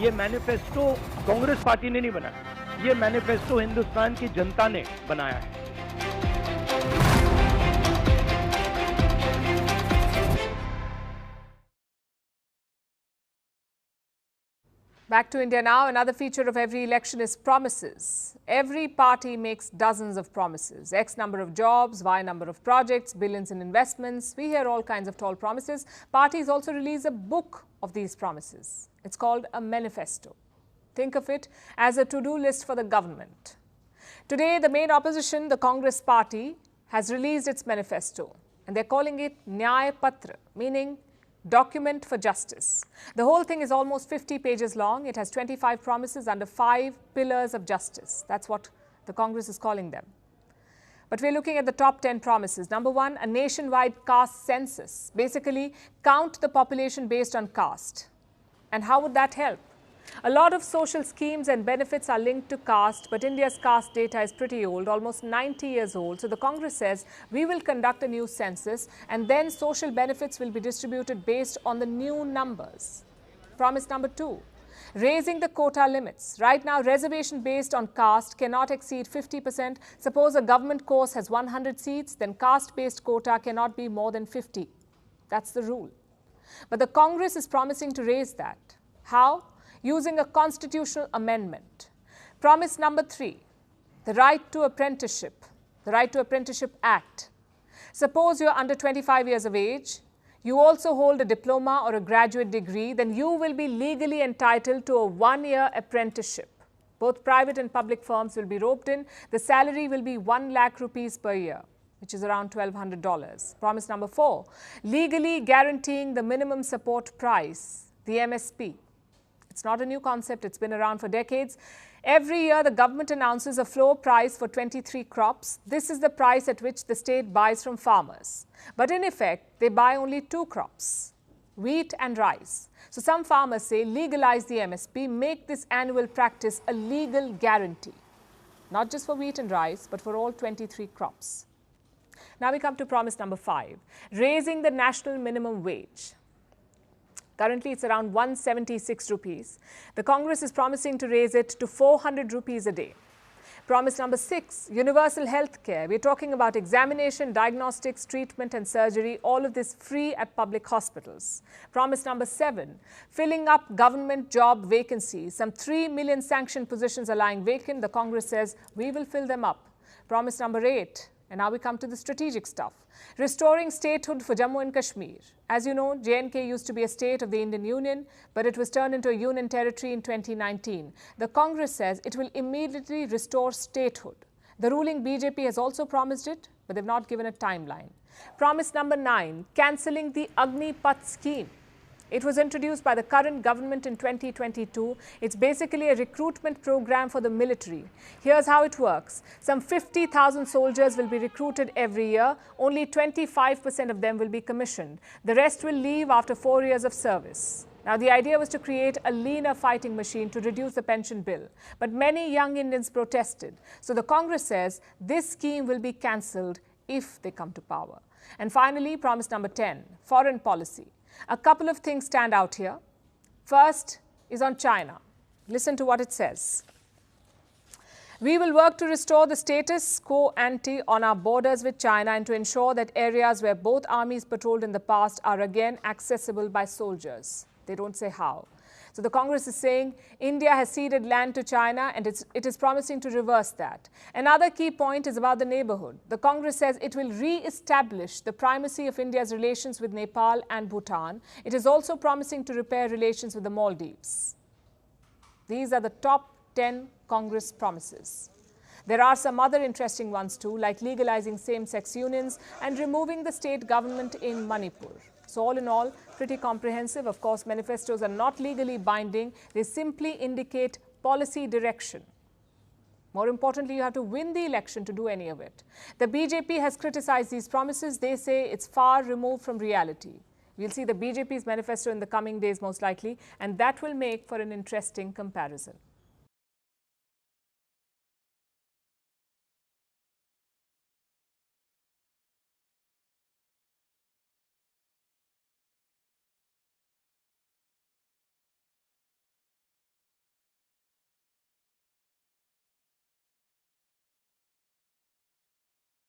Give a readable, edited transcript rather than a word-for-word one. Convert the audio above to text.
ये manifesto Congress party ने नहीं बनाया, ये मैनिफेस्टो हिंदुस्तान की जनता ने बनाया है। Back to India now. Another feature of every election is promises. Every party makes dozens of promises. X number of jobs, Y number of projects, billions in investments. We hear all kinds of tall promises. Parties also release a book of these promises. It's called a manifesto. Think of it as a to-do list for the government. Today, the main opposition, the Congress party, has released its manifesto. And they're calling it Nyaya Patra, meaning document for justice. The whole thing is almost 50 pages long. It has 25 promises under 5 pillars of justice. That's what the Congress is calling them. But we're looking at the top 10 promises. Number 1, a nationwide caste census. Basically, count the population based on caste. And how would that help? A lot of social schemes and benefits are linked to caste, but India's caste data is pretty old, almost 90 years old. So the Congress says we will conduct a new census and then social benefits will be distributed based on the new numbers. Promise number 2, raising the quota limits. Right now, reservation based on caste cannot exceed 50%. Suppose a government course has 100 seats, then caste-based quota cannot be more than 50. That's the rule. But the Congress is promising to raise that. How? Using a constitutional amendment. Promise number 3, the right to apprenticeship, the Right to Apprenticeship Act. Suppose you're under 25 years of age, you also hold a diploma or a graduate degree, then you will be legally entitled to a 1-year apprenticeship. Both private and public firms will be roped in. The salary will be 1 lakh rupees per year, which is around $1,200. Promise number 4, legally guaranteeing the minimum support price, the MSP. It's not a new concept, it's been around for decades. Every year, the government announces a floor price for 23 crops. This is the price at which the state buys from farmers. But in effect, they buy only 2 crops, wheat and rice. So some farmers say, legalize the MSP, make this annual practice a legal guarantee. Not just for wheat and rice, but for all 23 crops. Now we come to promise number 5, raising the national minimum wage. Currently, it's around 176 rupees. The Congress is promising to raise it to 400 rupees a day. Promise number 6, universal health care. We're talking about examination, diagnostics, treatment and surgery, all of this free at public hospitals. Promise number 7, filling up government job vacancies. Some 3 million sanctioned positions are lying vacant. The Congress says we will fill them up. Promise number 8, and now we come to the strategic stuff. Restoring statehood for Jammu and Kashmir. As you know, J&K used to be a state of the Indian Union, but it was turned into a union territory in 2019. The Congress says it will immediately restore statehood. The ruling BJP has also promised it, but they've not given a timeline. Promise number 9, cancelling the Agnipath scheme. It was introduced by the current government in 2022. It's basically a recruitment program for the military. Here's how it works. Some 50,000 soldiers will be recruited every year. Only 25% of them will be commissioned. The rest will leave after 4 years of service. Now, the idea was to create a leaner fighting machine to reduce the pension bill. But many young Indians protested. So the Congress says this scheme will be cancelled if they come to power. And finally, promise number 10, foreign policy. A couple of things stand out here. First is on China. Listen to what it says. We will work to restore the status quo ante on our borders with China and to ensure that areas where both armies patrolled in the past are again accessible by soldiers. They don't say how. So the Congress is saying India has ceded land to China and it is promising to reverse that. Another key point is about the neighborhood. The Congress says it will re-establish the primacy of India's relations with Nepal and Bhutan. It is also promising to repair relations with the Maldives. These are the top 10 Congress promises. There are some other interesting ones too, like legalizing same-sex unions and removing the state government in Manipur. So all in all, pretty comprehensive. Of course, manifestos are not legally binding. They simply indicate policy direction. More importantly, you have to win the election to do any of it. The BJP has criticized these promises. They say it's far removed from reality. We'll see the BJP's manifesto in the coming days most likely, and that will make for an interesting comparison.